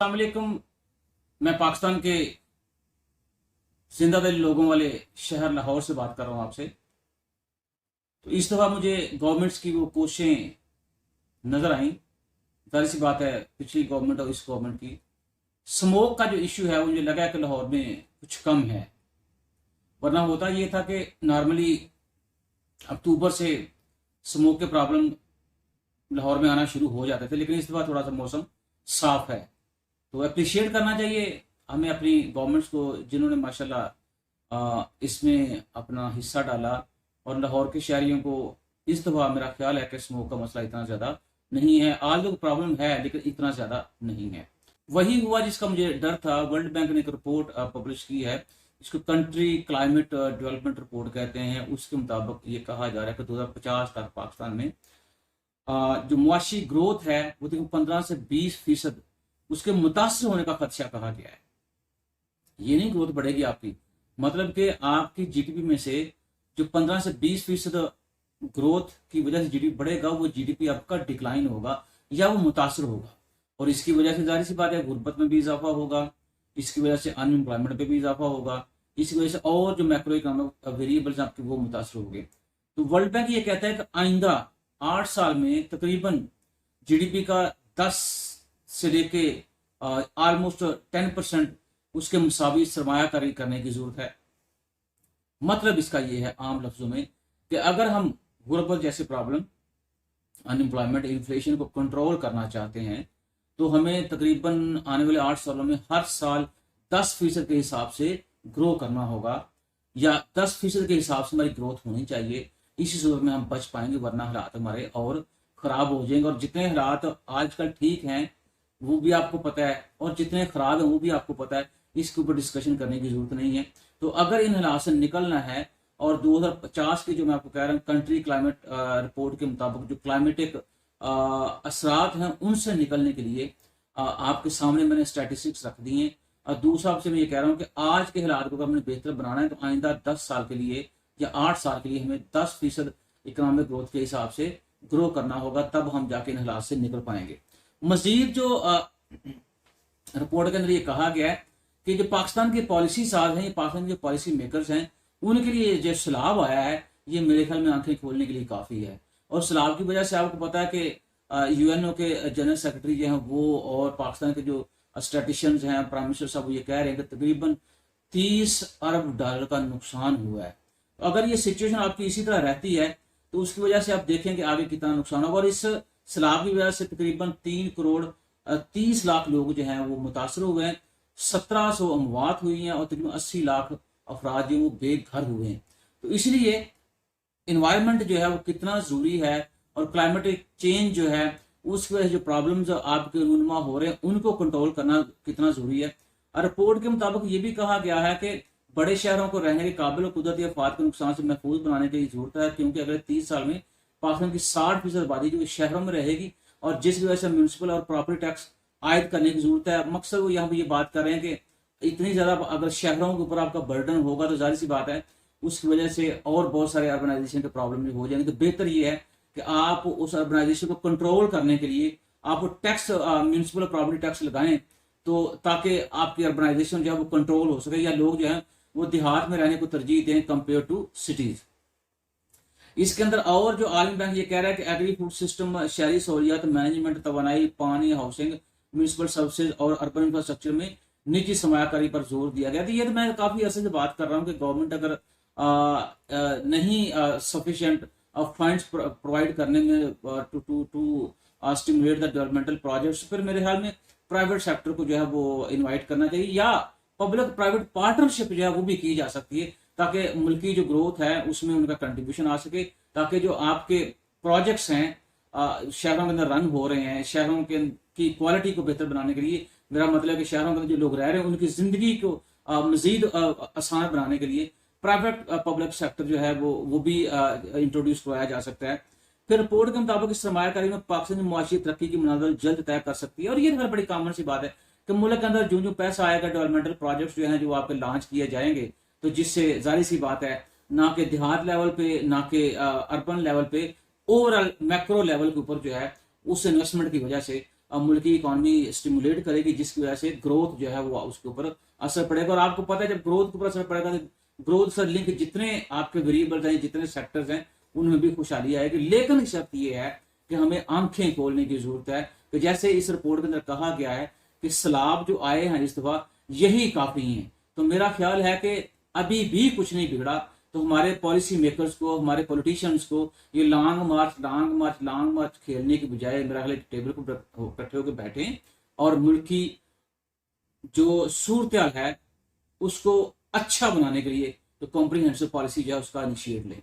अस्सलामुअलैकुम। मैं पाकिस्तान के जिंदा दिल लोगों वाले शहर लाहौर से बात कर रहा हूँ आपसे। तो इस दफ़ा मुझे गवर्नमेंट्स की वो कोशिशें नज़र आई। जाहिर सी बात है, पिछली गवर्नमेंट और इस गवर्नमेंट की स्मोक का जो इशू है वो मुझे लगा कि लाहौर में कुछ कम है। वरना होता ये था कि नॉर्मली अक्टूबर से स्मोक के प्रॉब्लम लाहौर में आना शुरू हो जाते थे, लेकिन इस दफ़ा थोड़ा सा मौसम साफ है। तो अप्रिशिएट करना चाहिए हमें अपनी गवर्नमेंट्स को, जिन्होंने माशाल्लाह इसमें अपना हिस्सा डाला। और लाहौर के शहरियों को इस दफ़ा मेरा ख्याल है कि स्मोक का मसला इतना ज़्यादा नहीं है। आज लोग प्रॉब्लम है लेकिन इतना ज़्यादा नहीं है। वही हुआ जिसका मुझे डर था। वर्ल्ड बैंक ने एक रिपोर्ट पब्लिश की है, इसको कंट्री क्लाइमेट डेवलपमेंट रिपोर्ट कहते हैं। उसके मुताबिक ये कहा जा रहा है कि 2050 तक पाकिस्तान में जो मुआशी ग्रोथ है वो देखो 15 से 20% उसके मुतासर होने का खदशा कहा गया है। ये नहीं ग्रोथ बढ़ेगी आपकी, मतलब कि आपकी जीडीपी में से जो 15 से 20% ग्रोथ की वजह से जीडीपी बढ़ेगा, वो जीडीपी आपका डिक्लाइन होगा या वो मुतासर होगा। और इसकी वजह से जाहिर सी बात है गुर्बत में भी इजाफा होगा, इसकी वजह से अनएम्प्लॉयमेंट पे भी इजाफा होगा, इसकी वजह से और जो मैक्रो इकोनॉमिक वेरिएबल्स आपके वो मुतासर होंगे। तो वर्ल्ड बैंक ये कहता है कि आइंदा 8 साल में तकरीबन जीडीपी का 10 से लेके ऑलमोस्ट 10% उसके मुसावी सरमायाकारी करने की जरूरत है। मतलब इसका ये है आम लफ्जों में कि अगर हम गुर्बत जैसे प्रॉब्लम, अनएम्प्लॉयमेंट, इन्फ्लेशन को कंट्रोल करना चाहते हैं तो हमें तकरीबन आने वाले 8 सालों में हर साल 10% के हिसाब से ग्रो करना होगा, या 10% के हिसाब से हमारी ग्रोथ होनी चाहिए। इसी सूरत में हम बच पाएंगे, वरना हालात हमारे और खराब हो जाएंगे। और जितने हालात आजकल ठीक हैं वो भी आपको पता है, और जितने खराब हैं वो भी आपको पता है। इसके ऊपर डिस्कशन करने की जरूरत नहीं है। तो अगर इन हालात से निकलना है और 2050 की जो मैं आपको कह रहा हूँ कंट्री क्लाइमेट रिपोर्ट के मुताबिक जो क्लाइमेटिक असरात हैं उनसे निकलने के लिए आपके सामने मैंने स्टैटिस्टिक्स रख दी हैं। और दूसरा आपसे मैं ये कह रहा हूँ कि आज के हालात को अगर हमने बेहतर बनाना है तो आइंदा 10 साल के लिए या 8 साल के लिए हमें 10% इकोनॉमिक ग्रोथ के हिसाब से ग्रो करना होगा, तब हम जाके इन हालात से निकल पाएंगे। मजीद जो रिपोर्ट के अंदर ये कहा गया है कि जो पाकिस्तान के पॉलिसी साज हैं, ये पाकिस्तान के पॉलिसी मेकर्स हैं, उनके लिए जो सैलाब आया है ये मेरे ख्याल में आंखें खोलने के लिए काफ़ी है। और सैलाब की वजह से आपको पता है कि यूएनओ के जनरल सेक्रेटरी जो हैं वो और पाकिस्तान के जो स्टैटिशियंस हैं, प्राइम मिनिस्टर साहब, ये कह रहे हैं कि तकरीबन 30 अरब डॉलर का नुकसान हुआ है। तो अगर ये सिचुएशन आपकी इसी तरह रहती है तो उसकी वजह से आप देखें कि आगे कितना नुकसान होगा। और इस सैलाब की वजह से तकरीबन 3 करोड़ 30 लाख लोग जो हैं वो मुतासर हुए हैं, 1700 अमवात हुई हैं और तकरीबन 80 लाख अफराद जो वो बेघर हुए हैं। तो इसलिए इन्वायरमेंट जो है वो कितना ज़रूरी है, और क्लाइमेटिक चेंज जो है उसकी वजह से जो प्रॉब्लम्स आपके रूनमा हो रहे हैं उनको कंट्रोल करना कितना ज़रूरी है। और रिपोर्ट के मुताबिक ये भी कहा गया है कि बड़े शहरों को रहने के काबिल और कुदरती आफात के नुकसान से महफूज बनाने की जरूरत है, क्योंकि अगले 30 साल में पाकिस्तान की 60% आबादी जो शहरों में रहेगी, और जिस वजह से म्यूनसिपल और प्रॉपर्टी टैक्स आयद करने की जरूरत है। मकसद वो यहाँ पे ये बात कर रहे हैं कि इतनी ज़्यादा अगर शहरों के ऊपर आपका बर्डन होगा तो जाहिर सी बात है उसकी वजह से और बहुत सारे अर्बनाइजेशन के प्रॉब्लम हो जाएंगे। तो बेहतर ये है कि आप उस अर्बनाइजेशन को कंट्रोल करने के लिए आप टैक्स, म्यूनसिपल प्रॉपर्टी टैक्स लगाएं, तो ताकि आपकी अर्बनाइजेशन जो है वो कंट्रोल हो सके, या लोग जो है वो देहात में रहने को तरजीह दें कंपेयर टू सिटीज। इसके अंदर और जो आलमी बैंक ये कह रहा है कि एग्री फूड सिस्टम, शहरी सहूलियात, मैनेजमेंट, तवानाई, पानी, हाउसिंग, म्यूनसिपल सर्विसेज और अर्बन इंफ्रास्ट्रक्चर में निजी सरमायाकारी पर जोर दिया गया। तो ये तो मैं काफी अर्से से बात कर रहा हूँ कि गवर्नमेंट अगर नहीं सफिशिएंट फंड्स प्रोवाइड करने में to to to stimulate the developmental projects, फिर मेरे ख्याल में प्राइवेट सेक्टर को जो है वो इन्वाइट करना चाहिए, या पब्लिक प्राइवेट पार्टनरशिप जो है वो भी की जा सकती है, ताकि मुल्की जो ग्रोथ है उसमें उनका कंट्रीब्यूशन आ सके, ताकि जो आपके प्रोजेक्ट्स हैं शहरों के अंदर रन हो रहे हैं, शहरों के की क्वालिटी को बेहतर बनाने के लिए, मेरा मतलब है कि शहरों के अंदर जो लोग रह रहे हैं उनकी जिंदगी को मजीद आसान बनाने के लिए प्राइवेट पब्लिक सेक्टर जो है वो भी इंट्रोड्यूस करवाया जा सकता है। फिर रिपोर्ट के मुताबिक इस सरमायाकारी में पाकिस्तान की मुआशी तरक्की की मंजिल जल्द तय कर सकती है। और ये तो बड़ी कॉमन सी बात है कि मुल्क के अंदर जो जो पैसा आएगा, डेवलपमेंटल प्रोजेक्ट्स जो हैं जो आपके लॉन्च किए जाएंगे, तो जिससे जाहिर सी बात है ना कि देहात लेवल पे ना कि अर्बन लेवल पे, ओवरऑल मैक्रो लेवल के ऊपर जो है उस इन्वेस्टमेंट की वजह से मुल्क की इकॉनमी स्टिमुलेट करेगी, जिसकी वजह से ग्रोथ जो है वो उसके ऊपर असर पड़ेगा। और आपको पता है जब ग्रोथ के ऊपर असर पड़ेगा तो ग्रोथ से लिंक जितने आपके वेरिएबल्स हैं, जितने सेक्टर्स हैं, उनमें भी खुशहाली आएगी। लेकिन शर्त ये है कि हमें आंखें खोलने की जरूरत है कि जैसे इस रिपोर्ट के अंदर कहा गया है कि सैलाब जो आए हैं इस दफा यही काफी हैं। तो मेरा ख्याल है कि अभी भी कुछ नहीं बिगड़ा, तो हमारे पॉलिसी मेकर्स को, हमारे पॉलिटिशियंस को ये लॉन्ग मार्च खेलने की बजाय मेरा ख्याल टेबल को इकट्ठे होकर बैठे और मुल्क की जो सूरत है उसको अच्छा बनाने के लिए तो कॉम्प्रिहेंसिव पॉलिसी जो है उसका इनिशिएट लें।